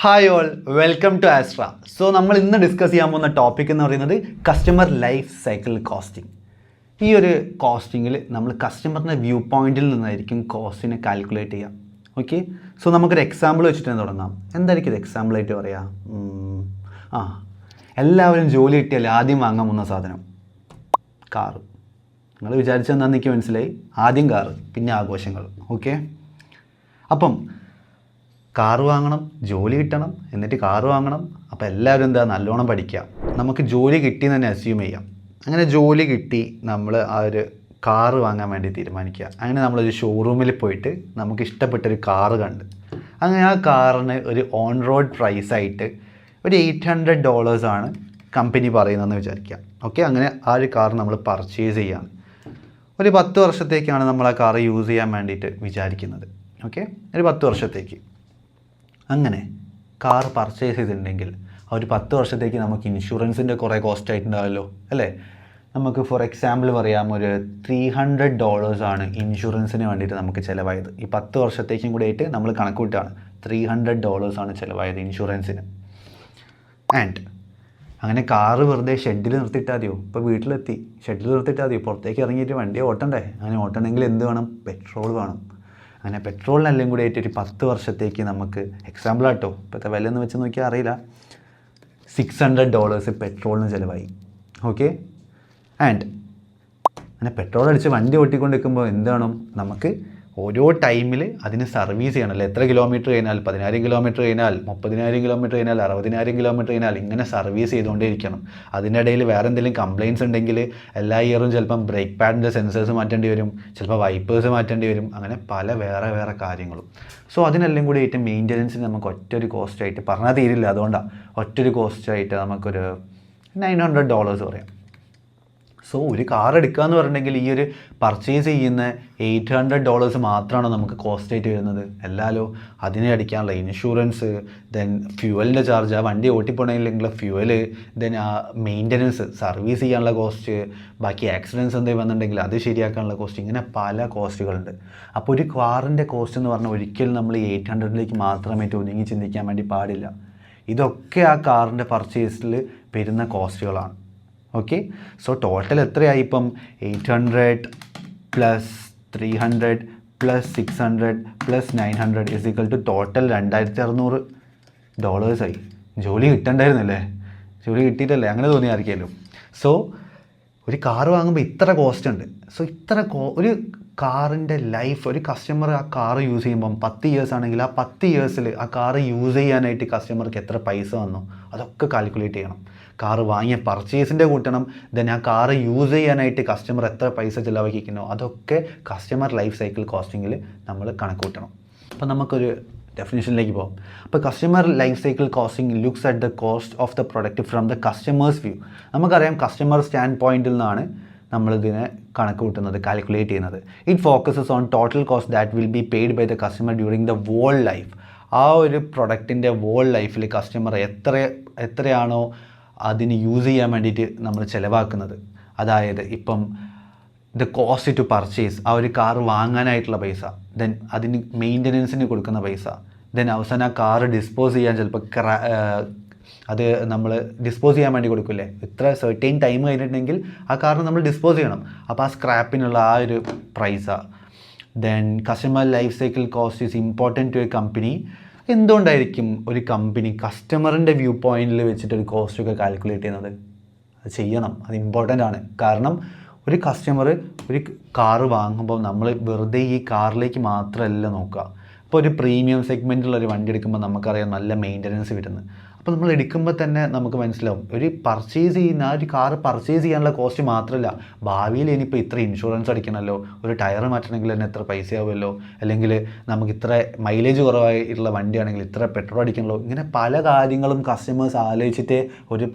Hi all, welcome to Astra. So നമ്മൾ ഇന്ന് discuss ചെയ്യാൻ പോകുന്ന ടോപ്പിക് എന്ന് പറയുന്നത് കസ്റ്റമർ ലൈഫ് സൈക്കിൾ കോസ്റ്റിംഗ്. ഈ ഒരു കോസ്റ്റിങ്ങിൽ നമ്മൾ കസ്റ്റമറിൻ്റെ വ്യൂ പോയിന്റിൽ നിന്നായിരിക്കും കോസ്റ്റിനെ കാൽക്കുലേറ്റ് ചെയ്യുക. ഓക്കെ, സോ നമുക്കൊരു എക്സാമ്പിൾ വെച്ചിട്ട് തന്നെ തുടങ്ങാം. എന്തായിരിക്കും ഇത് എക്സാമ്പിളായിട്ട് പറയാം? എല്ലാവരും ജോലി കിട്ടിയാൽ ആദ്യം വാങ്ങാൻ പോകുന്ന സാധനം കാറ്. നിങ്ങൾ വിചാരിച്ചെന്താണെന്ന് എനിക്ക് മനസ്സിലായി. ആദ്യം കാറ്, പിന്നെ ആഘോഷങ്ങൾ. ഓക്കെ, അപ്പം കാറ് വാങ്ങണം, ജോലി കിട്ടണം, എന്നിട്ട് കാറ് വാങ്ങണം. അപ്പോൾ എല്ലാവരും എന്താ, നല്ലോണം പഠിക്കുക. നമുക്ക് ജോലി കിട്ടിയെന്ന് തന്നെ അസ്യൂം ചെയ്യാം. അങ്ങനെ ജോലി കിട്ടി, നമ്മൾ ആ ഒരു കാറ് വാങ്ങാൻ വേണ്ടി തീരുമാനിക്കുക. അങ്ങനെ നമ്മളൊരു ഷോറൂമിൽ പോയിട്ട് നമുക്ക് ഇഷ്ടപ്പെട്ടൊരു കാറ് കണ്ട്, അങ്ങനെ ആ കാറിന് ഒരു ഓൺ റോഡ് പ്രൈസായിട്ട് ഒരു $800 കമ്പനി പറയുന്നതെന്ന് വിചാരിക്കുക. ഓക്കെ, അങ്ങനെ ആ ഒരു കാർ നമ്മൾ പർച്ചേസ് ചെയ്യാണ്. ഒരു 10 വർഷത്തേക്കാണ് നമ്മൾ ആ കാർ യൂസ് ചെയ്യാൻ വേണ്ടിയിട്ട് വിചാരിക്കുന്നത്. ഓക്കെ, ഒരു 10 വർഷത്തേക്ക്. അങ്ങനെ കാർ പർച്ചേസ് ചെയ്തിട്ടുണ്ടെങ്കിൽ ആ ഒരു 10 വർഷത്തേക്ക് നമുക്ക് ഇൻഷുറൻസിൻ്റെ കുറേ കോസ്റ്റ് ആയിട്ടുണ്ടാവല്ലോ അല്ലേ? നമുക്ക് ഫോർ എക്സാമ്പിൾ പറയാം, ഒരു $300 ഇൻഷുറൻസിന് വേണ്ടിയിട്ട് നമുക്ക് ചിലവായത്. ഈ 10 വർഷത്തേക്കും കൂടെ ആയിട്ട് നമ്മൾ കണക്ക് കൂട്ടുകയാണ്. $300 ചിലവായത് ഇൻഷുറൻസിന്. ആൻഡ് അങ്ങനെ കാറ് വെറുതെ ഷെഡിൽ നിർത്തിയിട്ടാൽ മതിയോ? ഇപ്പോൾ വീട്ടിലെത്തി, ഷെഡിൽ നിർത്തിയിട്ടാൽ മതിയോ? പുറത്തേക്ക് ഇറങ്ങിയിട്ട് വണ്ടി ഓട്ടണ്ടേ? അങ്ങനെ ഓട്ടണമെങ്കിൽ എന്ത് വേണം? പെട്രോൾ വേണം. അങ്ങനെ പെട്രോളിനെല്ലാം കൂടി ആയിട്ട് ഒരു 10 വർഷത്തേക്ക് നമുക്ക്, എക്സാമ്പിൾ ആട്ടോ, ഇപ്പോഴത്തെ വില എന്ന് വെച്ച് നോക്കിയാൽ അറിയില്ല, $600 പെട്രോളിന് ചിലവായി. ഓക്കെ, ആൻഡ് അങ്ങനെ പെട്രോൾ അടിച്ച് വണ്ടി ഓട്ടിക്കൊണ്ടിരിക്കുമ്പോൾ എന്താണ്, നമുക്ക് ഓരോ ടൈമിൽ അതിന് സർവീസ് ചെയ്യണമല്ലോ. എത്ര കിലോമീറ്റർ കഴിഞ്ഞാൽ, 10,000 കിലോമീറ്റർ കഴിഞ്ഞാൽ, 30,000 കിലോമീറ്റർ കഴിഞ്ഞാൽ, 60,000 കിലോമീറ്റർ കഴിഞ്ഞാൽ, ഇങ്ങനെ സർവീസ് ചെയ്തുകൊണ്ടേ ഇരിക്കണം. അതിനിടയിൽ വേറെ എന്തെങ്കിലും കംപ്ലയിൻറ്റ്സ് ഉണ്ടെങ്കിൽ എല്ലാ ഇയറും ചിലപ്പം ബ്രേക്ക് പാഡിൻ്റെ സെൻസേഴ്സ് മാറ്റേണ്ടി വരും, ചിലപ്പോൾ വൈപ്പേഴ്സ് മാറ്റേണ്ടി വരും, അങ്ങനെ പല വേറെ കാര്യങ്ങളും. സോ അതിനെല്ലാം കൂടി ആയിട്ട് മെയിൻ്റനൻസിന് നമുക്ക് ഒറ്റൊരു കോസ്റ്റായിട്ട് പറഞ്ഞാൽ തീരില്ല. അതുകൊണ്ടാണ് ഒറ്റൊരു കോസ്റ്റായിട്ട് നമുക്കൊരു $900 പറയാം. സോ ഒരു കാർ എടുക്കുക എന്ന് പറഞ്ഞിട്ടുണ്ടെങ്കിൽ ഈ ഒരു പർച്ചേസ് ചെയ്യുന്ന $800 മാത്രമാണ് നമുക്ക് കോസ്റ്റ് ആയിട്ട് വരുന്നത്. എല്ലാലോ അതിനെ അടിക്കാനുള്ള ഇൻഷുറൻസ്, ദെൻ ഫ്യൂവലിൻ്റെ ചാർജ്, ആ വണ്ടി ഓട്ടിപ്പോണമെങ്കിലുള്ള ഫ്യൂവല്, ദെൻ ആ മെയിൻ്റനൻസ്, സർവീസ് ചെയ്യാനുള്ള കോസ്റ്റ്, ബാക്കി ആക്സിഡൻസ് എന്തെങ്കിലും വന്നിട്ടുണ്ടെങ്കിൽ അത് ശരിയാക്കാനുള്ള കോസ്റ്റ്, ഇങ്ങനെ പല കോസ്റ്റുകളുണ്ട്. അപ്പോൾ ഒരു കാറിൻ്റെ കോസ്റ്റ് എന്ന് പറഞ്ഞാൽ ഒരിക്കലും നമ്മൾ 800 മാത്രമായിട്ട് ഒതുങ്ങി ചിന്തിക്കാൻ വേണ്ടി പാടില്ല. ഇതൊക്കെ ആ കാറിൻ്റെ പർച്ചേസിൽ വരുന്ന കോസ്റ്റുകളാണ്. ഓക്കെ, സോ ടോട്ടൽ എത്രയായി? ഇപ്പം 800 + 300 + 600 + 900 = ടോട്ടൽ $2,600 ആയി. ജോലി കിട്ടണ്ടായിരുന്നല്ലേ? ജോലി കിട്ടിയിട്ടല്ലേ? അങ്ങനെ തോന്നിയായിരിക്കുമല്ലോ. സോ ഒരു കാർ വാങ്ങുമ്പോൾ ഇത്ര കോസ്റ്റ് ഉണ്ട്. സോ ഒരു കാറിൻ്റെ ലൈഫ്, ഒരു കസ്റ്റമർ ആ കാർ യൂസ് ചെയ്യുമ്പം 10 ഇയേഴ്സ് ആണെങ്കിൽ ആ 10 ഇയേഴ്സിൽ ആ കാർ യൂസ് ചെയ്യാനായിട്ട് കസ്റ്റമർക്ക് എത്ര പൈസ വന്നു അതൊക്കെ കാൽക്കുലേറ്റ് ചെയ്യണം. കാറ് വാങ്ങിയ പർച്ചേസിൻ്റെ കൂട്ടണം, ദെൻ ആ കാറ് യൂസ് ചെയ്യാനായിട്ട് കസ്റ്റമർ എത്ര പൈസ ചിലവാക്കിക്കണോ അതൊക്കെ കസ്റ്റമർ ലൈഫ് സൈക്കിൾ കോസ്റ്റിങ്ങിൽ നമ്മൾ കണക്ക് കൂട്ടണം. അപ്പോൾ നമുക്കൊരു ഡെഫിനിഷനിലേക്ക് പോകാം. അപ്പോൾ customer life cycle costing looks at the cost of the product from the customer's view. നമുക്കറിയാം, കസ്റ്റമർ സ്റ്റാൻഡ് പോയിന്റിൽ നിന്നാണ് നമ്മളിതിനെ കണക്ക് കൂട്ടുന്നത്, കാൽക്കുലേറ്റ് ചെയ്യുന്നത്. It focuses on total cost that will be paid by the customer during the whole life. ആ ഒരു പ്രൊഡക്റ്റിൻ്റെ wall ലൈഫിൽ കസ്റ്റമർ എത്രയാണോ അതിന് യൂസ് ചെയ്യാൻ വേണ്ടിയിട്ട് നമ്മൾ ചിലവാക്കുന്നത്, അതായത് ഇപ്പം ദ കോസ്റ്റ് ടു പർച്ചേസ്, ആ ഒരു കാർ വാങ്ങാനായിട്ടുള്ള പൈസ, ദെൻ അതിന് മെയിൻ്റനൻസിന് കൊടുക്കുന്ന പൈസ, ദെൻ അവസാനം ആ കാറ് ഡിസ്പോസ് ചെയ്യാൻ ചിലപ്പോൾ അത് നമ്മൾ ഡിസ്പോസ് ചെയ്യാൻ വേണ്ടി കൊടുക്കില്ലേ, ഇത്ര സെർട്ടൈൻ ടൈം കഴിഞ്ഞിട്ടുണ്ടെങ്കിൽ ആ കാറിന് നമ്മൾ ഡിസ്പോസ് ചെയ്യണം. അപ്പോൾ ആ സ്ക്രാപ്പിനുള്ള ആ ഒരു പ്രൈസാണ്. Then customer life cycle cost is important to a company. എന്തുകൊണ്ടായിരിക്കും ഒരു കമ്പനി കസ്റ്റമറിൻ്റെ വ്യൂ പോയിന്റിൽ വെച്ചിട്ടൊരു കോസ്റ്റൊക്കെ കാൽക്കുലേറ്റ് ചെയ്യുന്നത്? അത് ചെയ്യണം, അത് ഇമ്പോർട്ടൻ്റ് ആണ്. കാരണം ഒരു കസ്റ്റമർ ഒരു കാറ് വാങ്ങുമ്പോൾ നമ്മൾ വെറുതെ ഈ കാറിലേക്ക് മാത്രമല്ല നോക്കുക. ഇപ്പോൾ ഒരു പ്രീമിയം സെഗ്മെൻറ്റിലുള്ളൊരു വണ്ടി എടുക്കുമ്പോൾ നമുക്കറിയാം നല്ല മെയിൻ്റനൻസ് വരുന്നത്. അപ്പോൾ നമ്മൾ എടുക്കുമ്പോൾ തന്നെ നമുക്ക് മനസ്സിലാവും, ഒരു പർച്ചേസ് ചെയ്യുന്ന ആ ഒരു കാറ് പർച്ചേസ് ചെയ്യാനുള്ള കോസ്റ്റ് മാത്രമല്ല, ഭാവിയിൽ ഇനിയിപ്പോൾ ഇത്ര ഇൻഷുറൻസ് അടിക്കണമല്ലോ, ഒരു ടയർ മാറ്റണമെങ്കിൽ തന്നെ എത്ര പൈസയാവുമല്ലോ, അല്ലെങ്കിൽ നമുക്ക് ഇത്ര മൈലേജ് കുറവായിട്ടുള്ള വണ്ടിയാണെങ്കിൽ ഇത്ര പെട്രോൾ അടിക്കണമല്ലോ, ഇങ്ങനെ പല കാര്യങ്ങളും കസ്റ്റമേഴ്സ് ആലോചിച്ചിട്ടേ ഒരു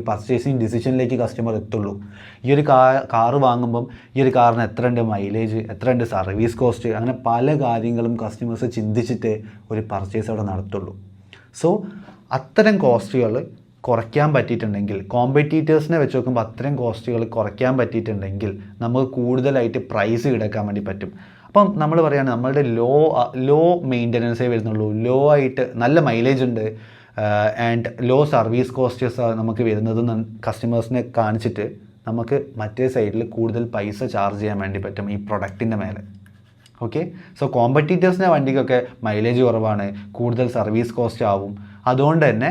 പർച്ചേസിങ് ഡിസിഷനിലേക്ക് കസ്റ്റമർ എത്തുള്ളൂ. ഈ ഒരു കാറ് വാങ്ങുമ്പം ഈ ഒരു കാറിന് എത്രയുണ്ട് മൈലേജ്, എത്രയുണ്ട് സർവീസ് കോസ്റ്റ്, അങ്ങനെ പല കാര്യങ്ങളും കസ്റ്റമേഴ്സ് ചിന്തിച്ചിട്ടേ ഒരു പർച്ചേസ് അവിടെ നടത്തുള്ളൂ. സോ അത്തരം കോസ്റ്റുകൾ കുറയ്ക്കാൻ പറ്റിയിട്ടുണ്ടെങ്കിൽ, കോമ്പറ്റീറ്റേഴ്സിനെ വെച്ച് നോക്കുമ്പോൾ അത്തരം കോസ്റ്റുകൾ കുറയ്ക്കാൻ പറ്റിയിട്ടുണ്ടെങ്കിൽ നമുക്ക് കൂടുതലായിട്ട് പ്രൈസ് ഈടാക്കാൻ വേണ്ടി പറ്റും. അപ്പം നമ്മൾ പറയുകയാണ് നമ്മളുടെ ലോ മെയിൻ്റനൻസേ വരുന്നുള്ളൂ, ലോ ആയിട്ട് നല്ല മൈലേജ് ഉണ്ട് ആൻഡ് ലോ സർവീസ് കോസ്റ്റസ് നമുക്ക് വരുന്നതെന്ന് കസ്റ്റമേഴ്സിനെ കാണിച്ചിട്ട് നമുക്ക് മറ്റേ സൈഡിൽ കൂടുതൽ പൈസ ചാർജ് ചെയ്യാൻ വേണ്ടി പറ്റും ഈ പ്രൊഡക്റ്റിൻ്റെ മേലെ. ഓക്കെ, സോ കോമ്പറ്റീറ്റേഴ്സിൻ്റെ വണ്ടിക്കൊക്കെ മൈലേജ് കുറവാണ്, കൂടുതൽ സർവീസ് കോസ്റ്റ് ആവും. അതുകൊണ്ട് തന്നെ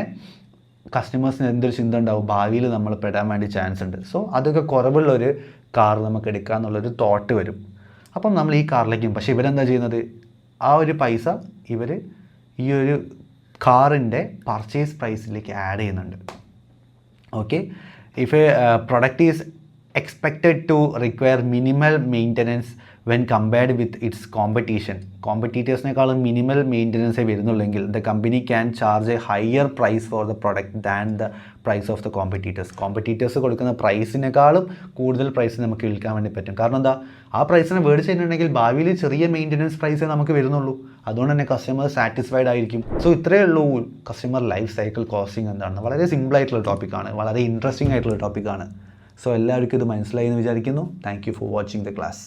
കസ്റ്റമേഴ്സിന് എന്തൊരു ചിന്ത ഉണ്ടാവും, ഭാവിയിൽ നമ്മൾ പെടാൻ വേണ്ടി ചാൻസ് ഉണ്ട്. സോ അതൊക്കെ കുറവുള്ളൊരു കാർ നമുക്ക് എടുക്കുക എന്നുള്ളൊരു തോട്ട് വരും. അപ്പം നമ്മൾ ഈ കാറിലേക്കും, പക്ഷേ ഇവരെന്താ ചെയ്യുന്നത്, ആ ഒരു പൈസ ഇവർ ഈ ഒരു കാറിൻ്റെ പർച്ചേസ് പ്രൈസിലേക്ക് ആഡ് ചെയ്യുന്നുണ്ട്. Okay, if a product is expected to require minimal maintenance when compared with its കോമ്പറ്റീറ്റേഴ്സിനേക്കാളും മിനിമൽ മെയിൻ്റനൻസേ വരുന്നുള്ളെങ്കിൽ the company can charge a higher price for the product than the price of the competitors കൊടുക്കുന്ന പ്രൈസിനേക്കാളും കൂടുതൽ price നമുക്ക് വിൽക്കാൻ വേണ്ടി പറ്റും. കാരണം എന്താ, ആ പ്രൈസിനെ മേടിച്ചിട്ടുണ്ടെങ്കിൽ ഭാവിയിൽ ചെറിയ മെയിൻ്റനൻസ് പ്രൈസേ നമുക്ക് വരുന്നുള്ളൂ. അതുകൊണ്ട് തന്നെ കസ്റ്റമർ സാറ്റിസ്ഫൈഡ് ആയിരിക്കും. സോ ഇത്രയേ ഉള്ളൂ കസ്റ്റമർ ലൈഫ് സൈക്കിൾ കോസ്റ്റിംഗ് എന്താണെന്ന്. വളരെ സിമ്പിളായിട്ടുള്ള ടോപ്പിക്കാണ്, വളരെ ഇൻട്രസ്റ്റിംഗ് ആയിട്ടുള്ള ടോപ്പിക്കാണ്. സോ എല്ലാവർക്കും ഇത് മനസ്സിലായി എന്ന് വിചാരിക്കുന്നു. Thank you for watching the class.